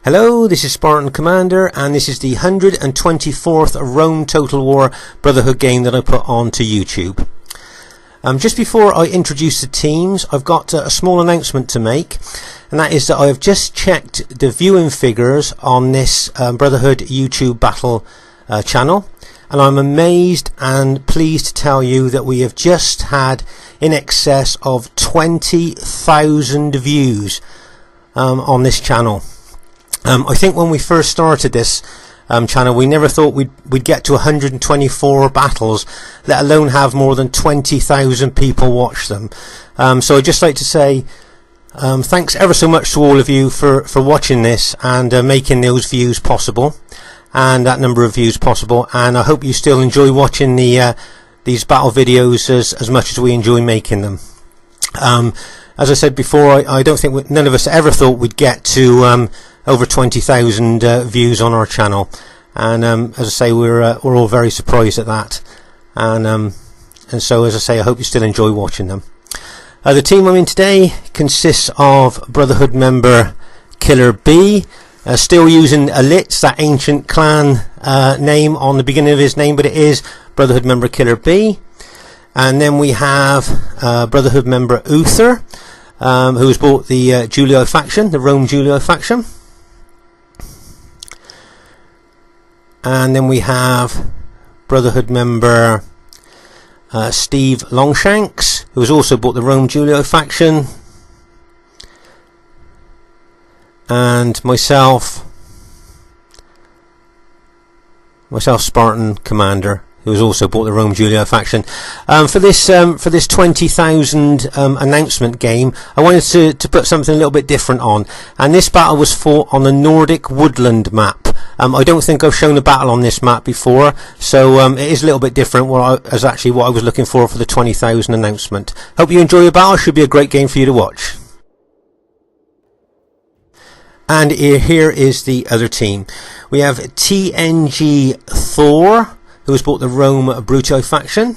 Hello, this is Spartan Commander, and this is the 124th Rome Total War Brotherhood game that I put onto YouTube. Just before I introduce the teams, I've got a small announcement to make, and that is that I've just checked the viewing figures on this Brotherhood YouTube battle channel, and I'm amazed and pleased to tell you that we have just had in excess of 20,000 views on this channel. I think when we first started this channel, we never thought we'd get to 124 battles, let alone have more than 20,000 people watch them. So I'd just like to say thanks ever so much to all of you for watching this and making those views possible, and that number of views possible. And I hope you still enjoy watching these battle videos as much as we enjoy making them. As I said before, I don't think none of us ever thought we'd get to over 20,000 views on our channel, and as I say, we're all very surprised at that, and so as I say, I hope you still enjoy watching them. The team I'm in today consists of Brotherhood member Killer B, still using Alitz, that ancient clan name on the beginning of his name, but it is Brotherhood member Killer B. And then we have Brotherhood member Uther, who has bought the Julio faction, the Rome Julio faction. And then we have Brotherhood member Steve Longshanks, who has also bought the Rome Julio faction. And myself, Spartan Commander, who has also bought the Rome Julio faction. For this 20,000 announcement game, I wanted to put something a little bit different on, and this battle was fought on the Nordic Woodland map. I don't think I've shown a battle on this map before, so it is a little bit different. As actually what I was looking for the 20,000 announcement. Hope you enjoy the battle. Should be a great game for you to watch. And here is the other team. We have TNG Thor, who has bought the Rome Bruto faction.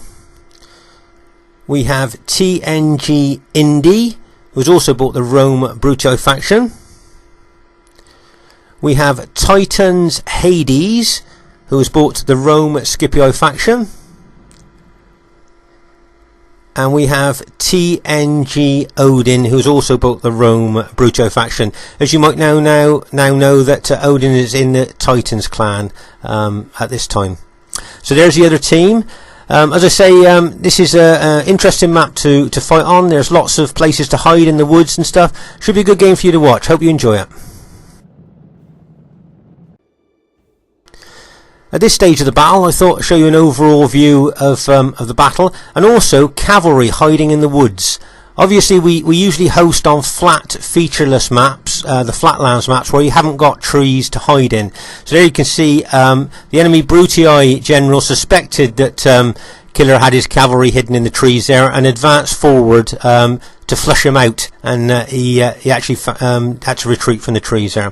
We have TNG Indy, who has also bought the Rome Bruto faction. We have Titans Hades, who has bought the Rome Scipio faction. And we have TNG Odin, who's also bought the Rome Bruto faction. As you might now know that Odin is in the Titans clan at this time. So there's the other team. As I say, this is an interesting map to fight on. There's lots of places to hide in the woods and stuff. Should be a good game for you to watch. Hope you enjoy it. At this stage of the battle, I thought I'd show you an overall view of the battle, and also cavalry hiding in the woods. Obviously, we usually host on flat, featureless maps, the flatlands maps, where you haven't got trees to hide in. So there you can see the enemy Brutii general suspected that Killer had his cavalry hidden in the trees there, and advanced forward to flush him out, and he actually had to retreat from the trees there.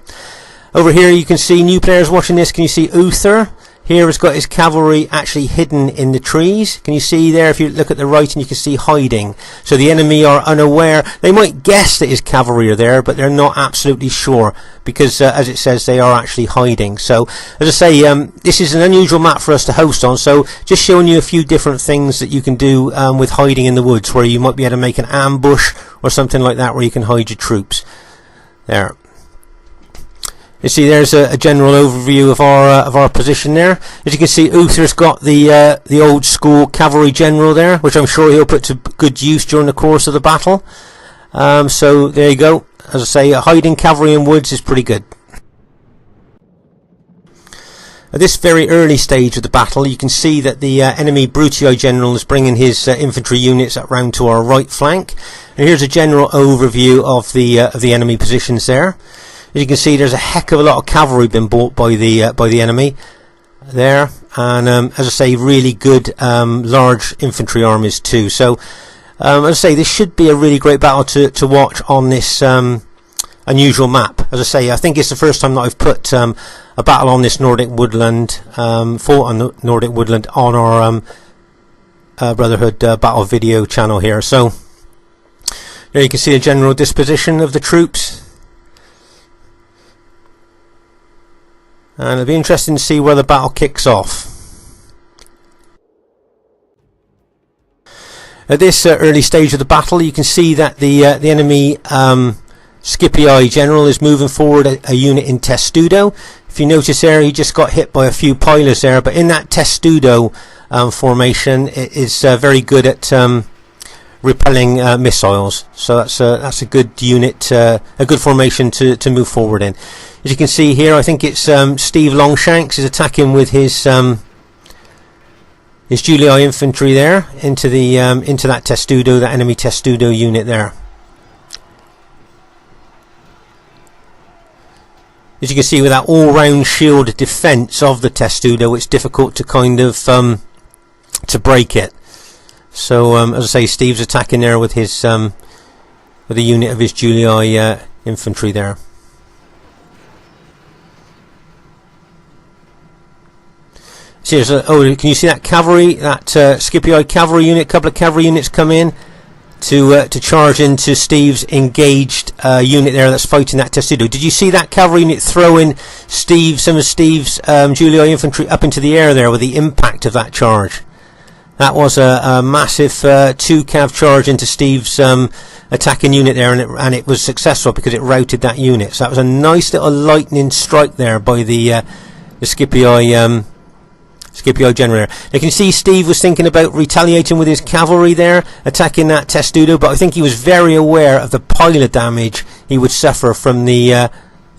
Over here you can see, new players watching this, can you see Uther? Here has got his cavalry actually hidden in the trees. Can you see there, if you look at the right, and you can see hiding. So the enemy are unaware. They might guess that his cavalry are there, but they're not absolutely sure, because as it says, they are actually hiding. So as I say, this is an unusual map for us to host on, so just showing you a few different things that you can do with hiding in the woods, where you might be able to make an ambush or something like that, where you can hide your troops. There. You see, there's a general overview of our position there. As you can see, Uther's got the old school cavalry general there, which I'm sure he'll put to good use during the course of the battle. So there you go. As I say, hiding cavalry in woods is pretty good. At this very early stage of the battle, you can see that the enemy Brutii general is bringing his infantry units up round to our right flank. And here's a general overview of the enemy positions there. As you can see, there's a heck of a lot of cavalry been bought by the enemy there, and as I say, really good large infantry armies too. So as I say, this should be a really great battle to watch on this unusual map. As I say, I think it's the first time that I've put a battle on this Nordic Woodland, fought on the Nordic Woodland on our Brotherhood battle video channel here. So there you can see a general disposition of the troops. and it'll be interesting to see where the battle kicks off. At this early stage of the battle, you can see that the enemy Scipii general is moving forward a unit in Testudo. If you notice there, he just got hit by a few pilers there, but in that Testudo formation, it is very good at repelling missiles. So that's a good unit, a good formation to move forward in. As you can see here, I think it's Steve Longshanks is attacking with his Julii infantry there into that Testudo, that enemy Testudo unit there. As you can see, with that all-round shield defence of the Testudo, it's difficult to kind of to break it. So as I say, Steve's attacking there with his with a unit of his Julii infantry there. So can you see that cavalry, that Scipii cavalry unit? A couple of cavalry units come in to charge into Steve's engaged unit there that's fighting that Testudo. Did you see that cavalry unit throwing some of Steve's Julii infantry up into the air there with the impact of that charge? That was a massive 2 cav charge into Steve's attacking unit there, and it was successful because it routed that unit. So that was a nice little lightning strike there by the Scipii general there. You can see Steve was thinking about retaliating with his cavalry there, attacking that Testudo, but I think he was very aware of the pilot damage he would suffer from the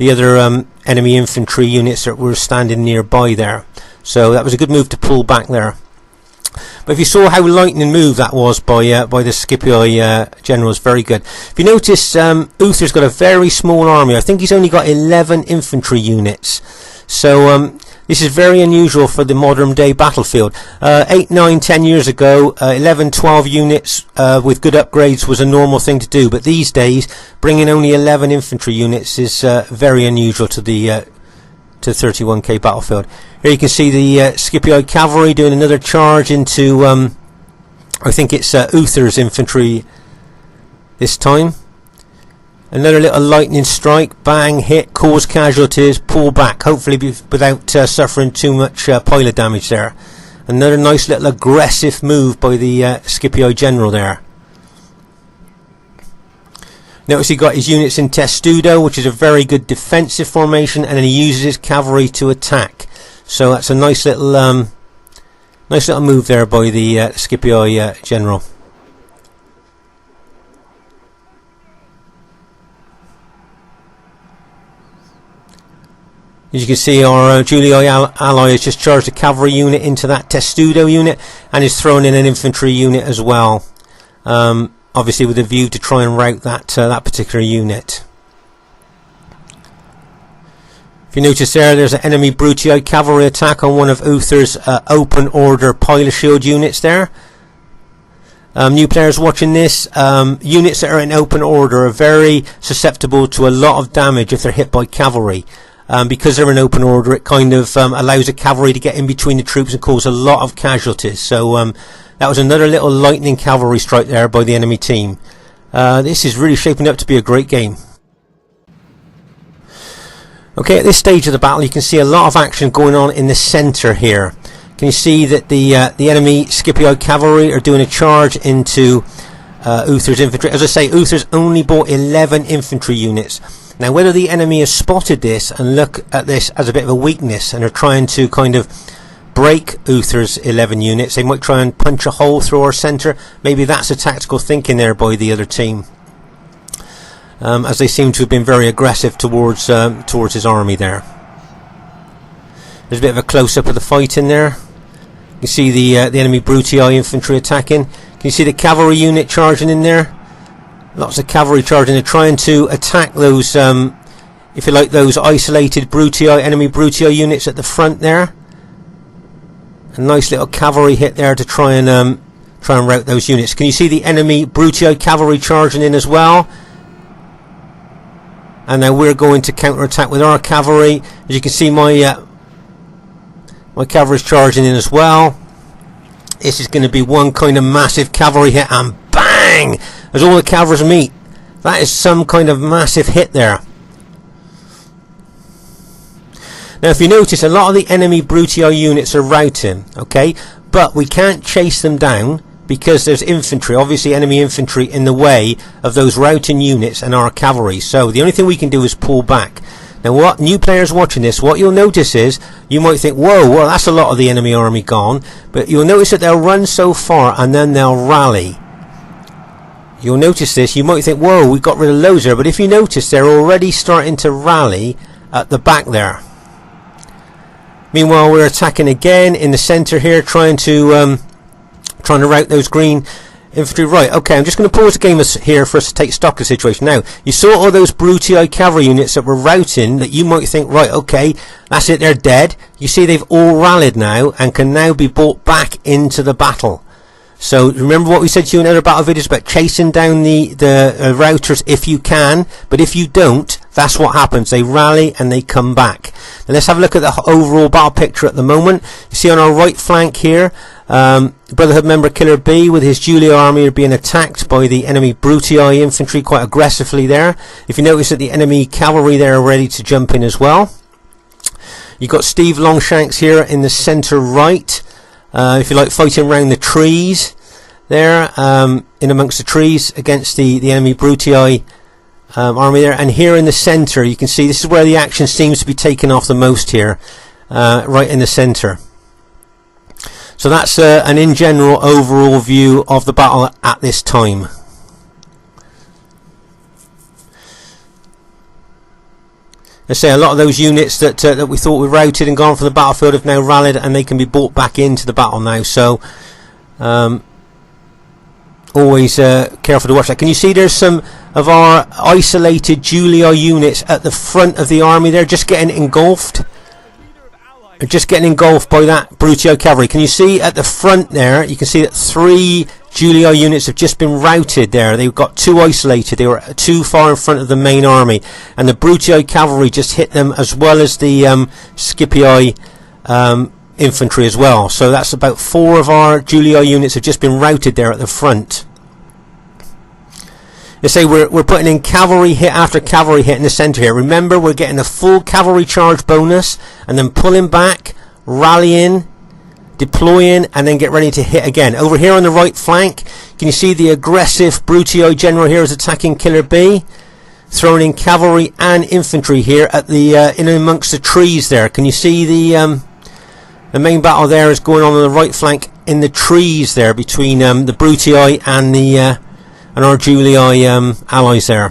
other enemy infantry units that were standing nearby there. So that was a good move to pull back there. But if you saw how lightning move that was by the Scipii general, was very good. If you notice, Uther's got a very small army. I think he's only got 11 infantry units. So this is very unusual for the modern day battlefield. 8, 9, 10 years ago, 11, 12 units with good upgrades was a normal thing to do. But these days, bringing only 11 infantry units is very unusual to the 31k battlefield. Here you can see the Scipii cavalry doing another charge into, I think it's Uther's infantry this time. Another little lightning strike, bang, hit, cause casualties, pull back, hopefully without suffering too much pilot damage there. Another nice little aggressive move by the Scipii general there. Notice he got his units in Testudo, which is a very good defensive formation, and then he uses his cavalry to attack. So that's a nice little move there by the Scipii general. As you can see, our Julii ally has just charged a cavalry unit into that Testudo unit, and is throwing in an infantry unit as well. Obviously with a view to try and rout that particular unit. If you notice there's an enemy Brutii cavalry attack on one of Uther's open order pilot shield units there. New players watching this, units that are in open order are very susceptible to a lot of damage if they're hit by cavalry. Because they're in open order, it kind of allows the cavalry to get in between the troops and cause a lot of casualties. So that was another little lightning cavalry strike there by the enemy team. This is really shaping up to be a great game. Okay, at this stage of the battle, you can see a lot of action going on in the centre here. Can you see that the enemy Scipii cavalry are doing a charge into Uther's infantry? As I say, Uther's only bought 11 infantry units. Now, whether the enemy has spotted this and look at this as a bit of a weakness and are trying to kind of break Uther's 11 units, they might try and punch a hole through our centre. Maybe that's a tactical thinking there by the other team, as they seem to have been very aggressive towards his army there. There's a bit of a close-up of the fight in there. You can see the enemy Brutii infantry attacking. Can you see the cavalry unit charging in there? Lots of cavalry charging. They're trying to attack those, if you like, those isolated enemy Brutii units at the front there. A nice little cavalry hit there to try and rout those units. Can you see the enemy Brutii cavalry charging in as well? And now we're going to counter-attack with our cavalry. As you can see, my cavalry's charging in as well. This is going to be one kind of massive cavalry hit, and bang! There's all the cavalry's meat. That is some kind of massive hit there. Now if you notice, a lot of the enemy Brutii units are routing, okay, but we can't chase them down because there's infantry, obviously enemy infantry, in the way of those routing units and our cavalry. So the only thing we can do is pull back. Now what new players watching this, what you'll notice is, you might think, whoa, well that's a lot of the enemy army gone, but you'll notice that they'll run so far and then they'll rally. You'll notice this, you might think, whoa, we got rid of loads there, but if you notice, they're already starting to rally at the back there. Meanwhile, we're attacking again in the centre here, trying to rout those green infantry. Right, okay, I'm just going to pause the game here for us to take stock of the situation. Now, you saw all those Brutii cavalry units that were routing that you might think, right, okay, that's it, they're dead. You see they've all rallied now and can now be brought back into the battle. So remember what we said to you in other battle videos about chasing down the routers if you can, but if you don't, that's what happens. They rally and they come back. Now let's have a look at the overall battle picture at the moment. You see on our right flank here, Brotherhood member Killer B with his Julia army are being attacked by the enemy Brutii infantry quite aggressively there. If you notice that the enemy cavalry there are ready to jump in as well. You've got Steve Longshanks here in the centre right. If you like, fighting around the trees there, in amongst the trees against the enemy Brutii army there. And here in the centre, you can see this is where the action seems to be taking off the most here, right in the centre. So that's an in general overall view of the battle at this time. Let's say a lot of those units that we thought were routed and gone from the battlefield have now rallied, and they can be brought back into the battle now. So always careful to watch that. Can you see there's some of our isolated Julia units at the front of the army there, just getting engulfed? Just getting engulfed by that Brutii cavalry. Can you see at the front there, you can see that 3 Julia units have just been routed there. They've got 2 isolated. They were too far in front of the main army, and the Brutii cavalry just hit them, as well as the Scipii infantry as well. So that's about 4 of our Julia units have just been routed there at the front. They say we're putting in cavalry hit after cavalry hit in the centre here. Remember, we're getting a full cavalry charge bonus and then pulling back, rallying, deploying, and then get ready to hit again. Over here on the right flank, can you see the aggressive Brutii general here is attacking Killer B, throwing in cavalry and infantry here at the in amongst the trees there. Can you see the main battle there is going on the right flank in the trees there between the Brutii and our Julii allies there.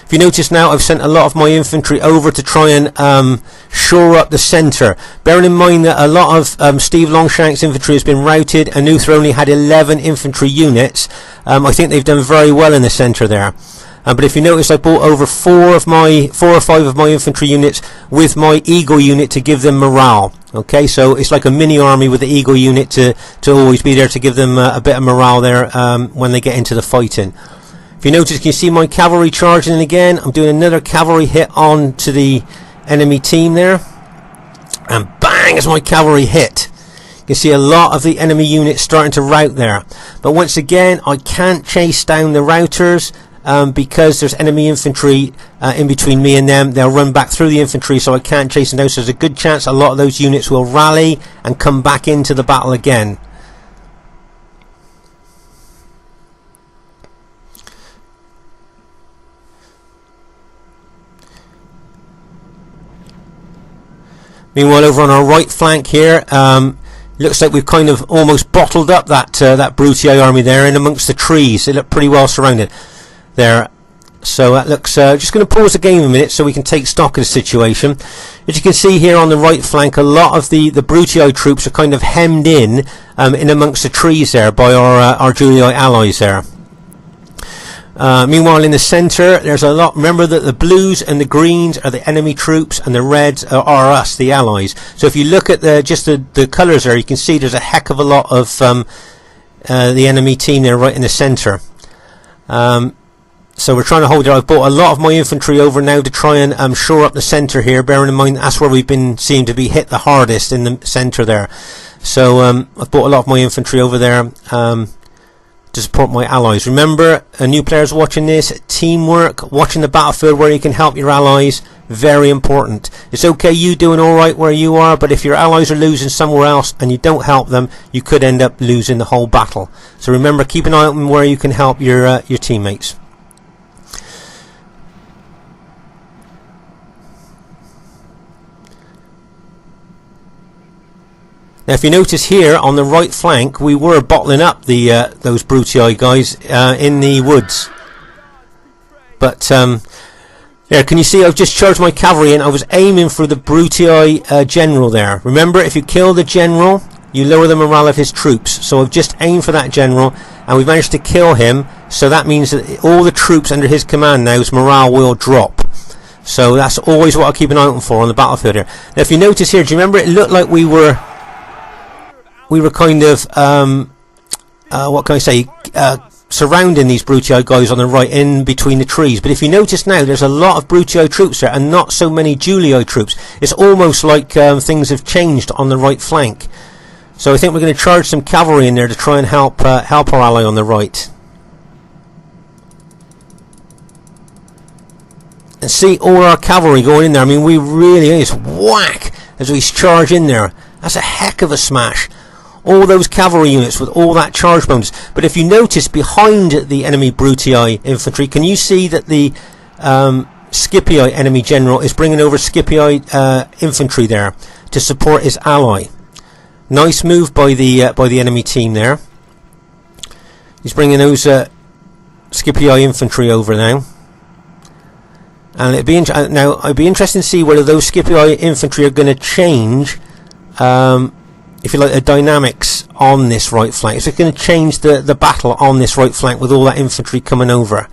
If you notice now, I've sent a lot of my infantry over to try and shore up the centre. Bearing in mind that a lot of Steve Longshank's infantry has been routed, and Uther only had 11 infantry units. I think they've done very well in the centre there. But if you notice, I brought over 4 or 5 of my infantry units with my Eagle unit to give them morale. Okay, so it's like a mini army with the Eagle unit to always be there to give them a bit of morale there when they get into the fighting. If you notice, can you see my cavalry charging in again? I'm doing another cavalry hit on to the enemy team there, and bang is my cavalry hit. You can see a lot of the enemy units starting to rout there, but once again I can't chase down the routers because there's enemy infantry in between me and them. They'll run back through the infantry, so I can't chase them down. So there's a good chance a lot of those units will rally and come back into the battle again. Meanwhile, over on our right flank here, looks like we've kind of almost bottled up that Brutii army there in amongst the trees. They look pretty well surrounded there. So that looks, just going to pause the game a minute so we can take stock of the situation. As you can see here on the right flank, a lot of the Brutii troops are kind of hemmed in amongst the trees there by our Julii allies there. Meanwhile, in the centre, there's a lot. Remember that the blues and the greens are the enemy troops, and the reds are us, the allies. So if you look at the colours there, you can see there's a heck of a lot of the enemy team there right in the centre. So we're trying to hold it. I've brought a lot of my infantry over now to try and shore up the centre here, bearing in mind that's where we've been seen to be hit the hardest, in the centre there. So I've brought a lot of my infantry over there to to support my allies. Remember, new players watching this, teamwork, watching the battlefield where you can help your allies, very important. It's okay you doing alright where you are, but if your allies are losing somewhere else and you don't help them, you could end up losing the whole battle. So remember, keep an eye on where you can help your teammates. Now, if you notice here on the right flank, we were bottling up the those Brutii guys in the woods. But there, can you see? I've just charged my cavalry in. I was aiming for the Brutii general there. Remember, if you kill the general, you lower the morale of his troops. So I've just aimed for that general, and we've managed to kill him. So that means that all the troops under his command now's morale will drop. So that's always what I keep an eye out for on the battlefield here. Now, if you notice here, do you remember it looked like we were kind of, what can I say, surrounding these Brutii guys on the right, in between the trees. But if you notice now, there's a lot of Brutii troops there and not so many Julii troops. It's almost like things have changed on the right flank. So I think we're going to charge some cavalry in there to try and help our ally on the right. And see all our cavalry going in there. I mean, we really just whack as we charge in there. That's a heck of a smash. All those cavalry units with all that charge bonus. But if you notice behind the enemy Brutii infantry, can you see that the Scipii enemy general is bringing over Scipii infantry there to support his ally? Nice move by the enemy team there. He's bringing those Scipii infantry over now. And it'd be interesting to see whether those Scipii infantry are going to change, if you like, the dynamics on this right flank. Is it going to change the battle on this right flank with all that infantry coming over?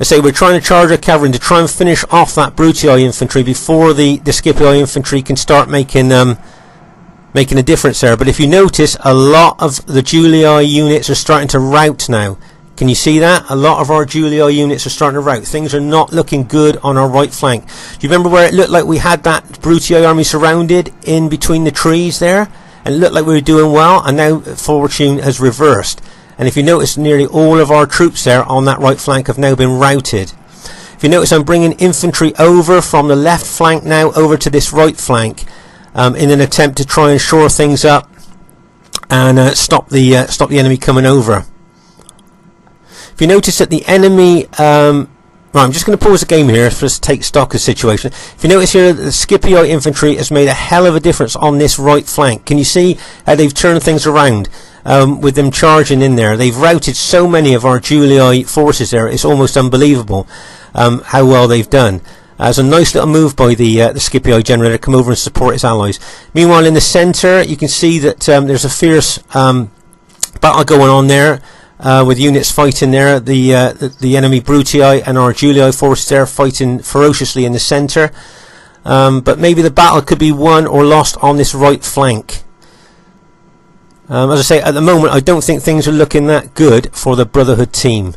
I say we're trying to charge our cavalry to try and finish off that Brutii infantry before the Scipii infantry can start making a difference there. But if you notice, a lot of the Julii units are starting to rout now. Can you see that? A lot of our Julii units are starting to rout. Things are not looking good on our right flank. Do you remember where it looked like we had that Brutii army surrounded in between the trees there? And it looked like we were doing well, and now fortune has reversed. And if you notice, nearly all of our troops there on that right flank have now been routed. If you notice, I'm bringing infantry over from the left flank now over to this right flank in an attempt to try and shore things up and stop the enemy coming over. If you notice that the enemy, right, I'm just going to pause the game here for us to take stock of the situation. If you notice here, the Scipii infantry has made a hell of a difference on this right flank. Can you see how they've turned things around with them charging in there? They've routed so many of our Julii forces there. It's almost unbelievable how well they've done. It's a nice little move by the Scipii general to come over and support his allies. Meanwhile, in the centre, you can see that there's a fierce battle going on there. With units fighting there, the enemy Brutii and our Julii forces there fighting ferociously in the centre. But maybe the battle could be won or lost on this right flank. As I say, at the moment, I don't think things are looking that good for the Brotherhood team.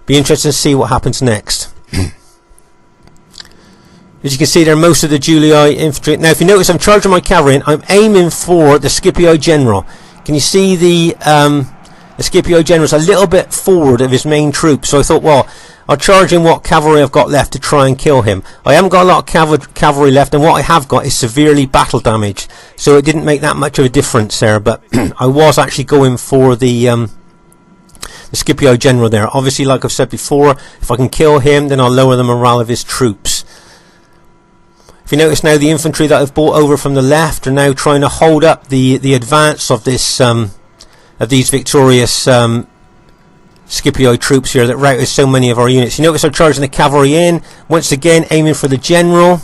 Be interesting to see what happens next. As you can see there, most of the Julii infantry. Now, if you notice, I'm charging my cavalry in. I'm aiming for the Scipii general. Can you see the Scipio general's a little bit forward of his main troops, so I thought, well, I'll charge in what cavalry I've got left to try and kill him. I haven't got a lot of cavalry left, and what I have got is severely battle damaged, so it didn't make that much of a difference there, but I was actually going for the Scipio general there. Obviously, like I've said before, if I can kill him, then I'll lower the morale of his troops. If you notice now, the infantry that I've brought over from the left are now trying to hold up the advance of this of these victorious Scipii troops here that routed so many of our units. You notice I'm charging the cavalry in, once again aiming for the general.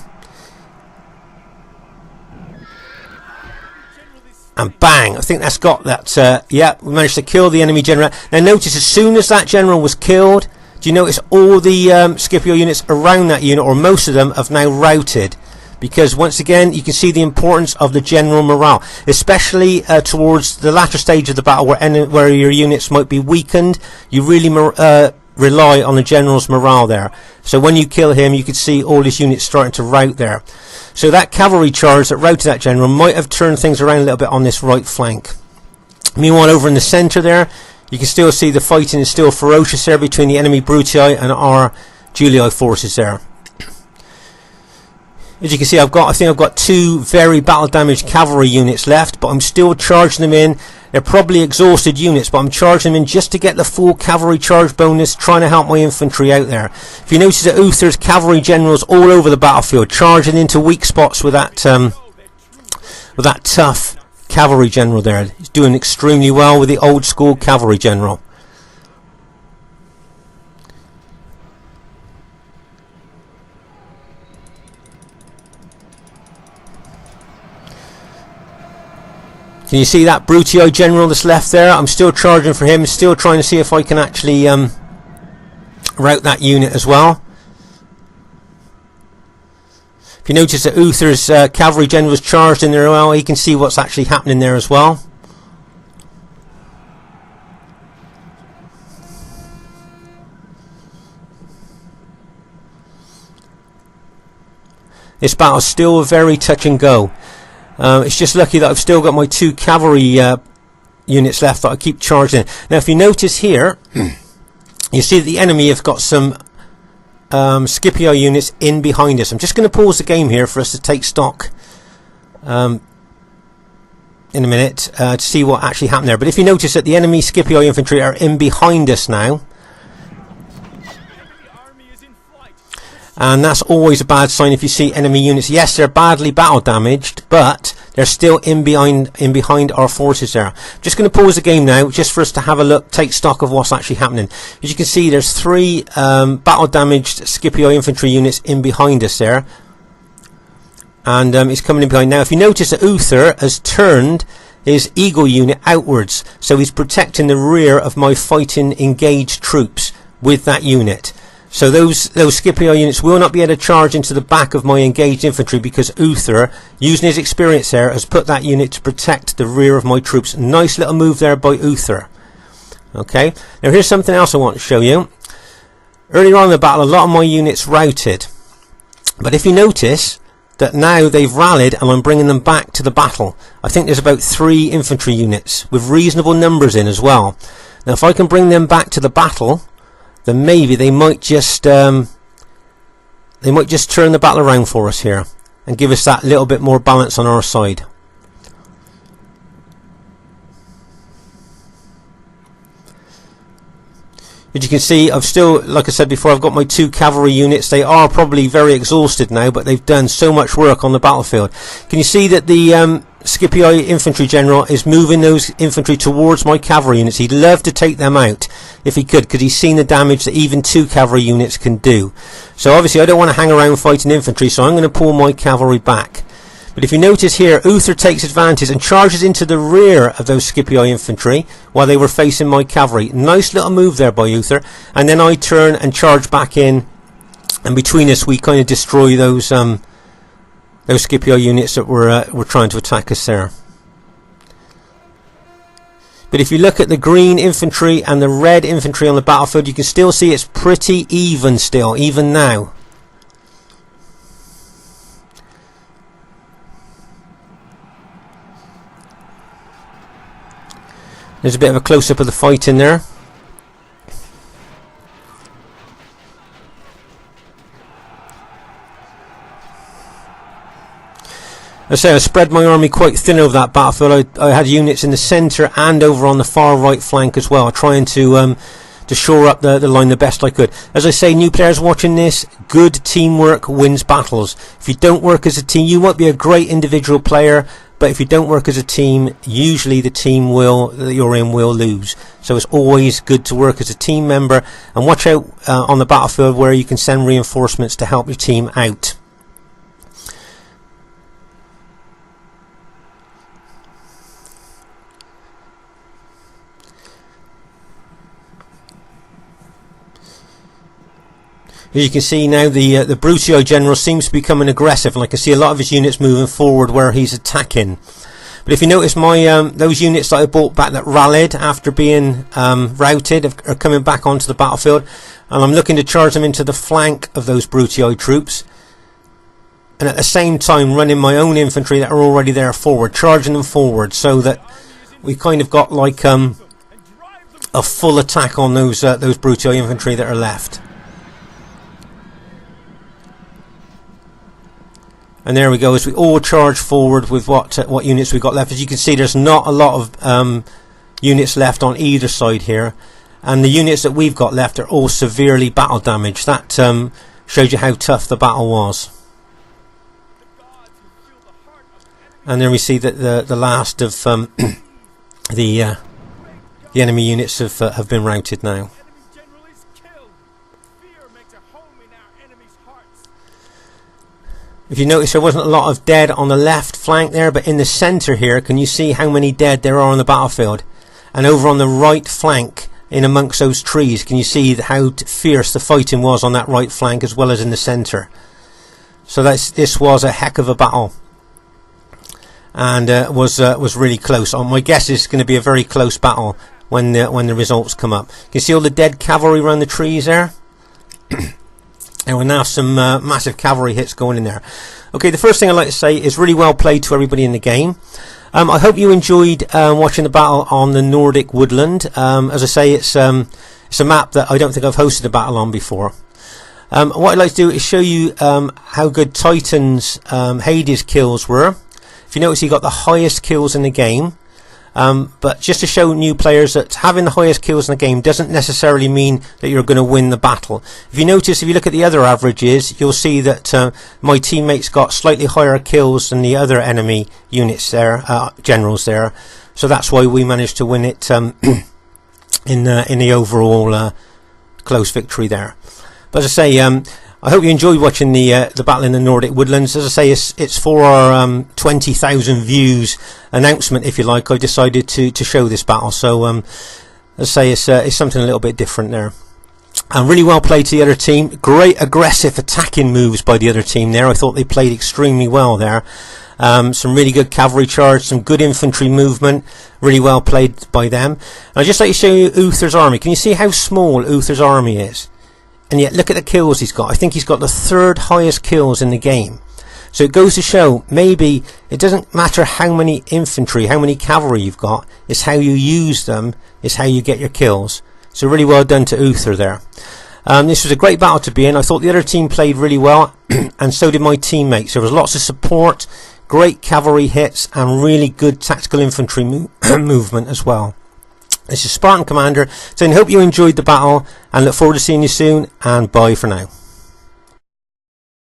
And bang, I think that's got that, yeah, we managed to kill the enemy general. Now notice, as soon as that general was killed, do you notice all the Scipio units around that unit, or most of them, have now routed? Because once again, you can see the importance of the general morale, especially towards the latter stage of the battle where your units might be weakened. You really rely on the general's morale there. So when you kill him, you can see all his units starting to rout there. So that cavalry charge that routed that general might have turned things around a little bit on this right flank. Meanwhile, over in the centre there, you can still see the fighting is still ferocious there between the enemy Brutii and our Julii forces there. As you can see, I think I've got 2 very battle damaged cavalry units left, but I'm still charging them in. They're probably exhausted units, but I'm charging them in just to get the full cavalry charge bonus, trying to help my infantry out there. If you notice that Uther's cavalry generals all over the battlefield, charging into weak spots with that tough cavalry general there. He's doing extremely well with the old school cavalry general. Can you see that Brutii general that's left there? I'm still charging for him, still trying to see if I can actually rout that unit as well. If you notice that Uther's cavalry general was charged in there as well, you can see what's actually happening there as well. This battle's still very touch and go. It's just lucky that I've still got my 2 cavalry units left that I keep charging. Now if you notice here, you see that the enemy have got some Scipio units in behind us. I'm just going to pause the game here for us to take stock in a minute to see what actually happened there. But if you notice that the enemy Scipio infantry are in behind us now, and that's always a bad sign if you see enemy units. Yes, they're badly battle damaged, but they're still in behind our forces there. Just going to pause the game now, just for us to have a look, take stock of what's actually happening. As you can see, there's 3 battle damaged Scipio infantry units in behind us there, and he's coming in behind now. If you notice that Uther has turned his Eagle unit outwards, so he's protecting the rear of my fighting engaged troops with that unit. So those Scipio units will not be able to charge into the back of my engaged infantry, because Uther, using his experience there, has put that unit to protect the rear of my troops. Nice little move there by Uther. Okay, now here's something else I want to show you. Earlier on in the battle, a lot of my units routed, but if you notice that now they've rallied and I'm bringing them back to the battle. I think there's about 3 infantry units with reasonable numbers in as well. Now if I can bring them back to the battle, then maybe they might just turn the battle around for us here and give us that little bit more balance on our side. As you can see, I've still, like I said before, I've got my 2 cavalry units. They are probably very exhausted now, but they've done so much work on the battlefield. Can you see that the Scipio infantry general is moving those infantry towards my cavalry units? He'd love to take them out if he could, because he's seen the damage that even 2 cavalry units can do. So obviously I don't want to hang around fighting infantry, so I'm going to pull my cavalry back. But if you notice here, Uther takes advantage and charges into the rear of those Scipio infantry while they were facing my cavalry. Nice little move there by Uther. And then I turn and charge back in, and between us we kind of destroy those Scipio units that were trying to attack us there. But if you look at the green infantry and the red infantry on the battlefield, you can still see it's pretty even still, even now. There's a bit of a close-up of the fight in there. As I say, I spread my army quite thin over that battlefield. I had units in the centre and over on the far right flank as well, trying to shore up the line the best I could. As I say, new players watching this, good teamwork wins battles. If you don't work as a team, you might be a great individual player, but if you don't work as a team, usually the team that you're in will lose. So it's always good to work as a team member, and watch out on the battlefield where you can send reinforcements to help your team out. As you can see now, the Brutii general seems to be becoming aggressive, and I can see a lot of his units moving forward where he's attacking. But if you notice, my those units that I brought back that rallied after being routed are coming back onto the battlefield, and I'm looking to charge them into the flank of those Brutii troops, and at the same time running my own infantry that are already there forward, charging them forward, so that we kind of got like a full attack on those Bruto infantry that are left. And there we go, as we all charge forward with what units we got left. As you can see, there's not a lot of units left on either side here, and the units that we've got left are all severely battle damaged. That shows you how tough the battle was. And then we see that the last of the enemy units have been routed now. If you notice, there wasn't a lot of dead on the left flank there, but in the centre here, can you see how many dead there are on the battlefield? And over on the right flank, in amongst those trees, can you see how fierce the fighting was on that right flank as well as in the centre? So this was a heck of a battle, and was really close. My guess is going to be a very close battle when the results come up. Can you see all the dead cavalry around the trees there? And we're now some massive cavalry hits going in there. Okay, the first thing I'd like to say is really well played to everybody in the game. I hope you enjoyed watching the battle on the Nordic Woodland. As I say, it's a map that I don't think I've hosted a battle on before. What I'd like to do is show you how good Titan's Hades kills were. If you notice, he got the highest kills in the game. But just to show new players that having the highest kills in the game doesn't necessarily mean that you're going to win the battle. If you notice, if you look at the other averages, you'll see that my teammates got slightly higher kills than the other enemy units there, generals there. So that's why we managed to win it in the overall close victory there. But as I say, I hope you enjoyed watching the battle in the Nordic Woodlands. As I say, it's for our 20,000 views announcement, if you like. I decided to show this battle, so as I say, it's something a little bit different there. And really well played to the other team. Great aggressive attacking moves by the other team there. I thought they played extremely well there. Some really good cavalry charge, some good infantry movement, really well played by them. And I'd just like to show you Uther's army. Can you see how small Uther's army is? And yet look at the kills he's got. I think he's got the third highest kills in the game. So it goes to show, maybe it doesn't matter how many infantry, how many cavalry you've got, it's how you use them, it's how you get your kills. So really well done to Uther there. This was a great battle to be in. I thought the other team played really well, and so did my teammates. There was lots of support, great cavalry hits, and really good tactical infantry movement as well. This is Spartan Commander, saying hope you enjoyed the battle and look forward to seeing you soon, and bye for now.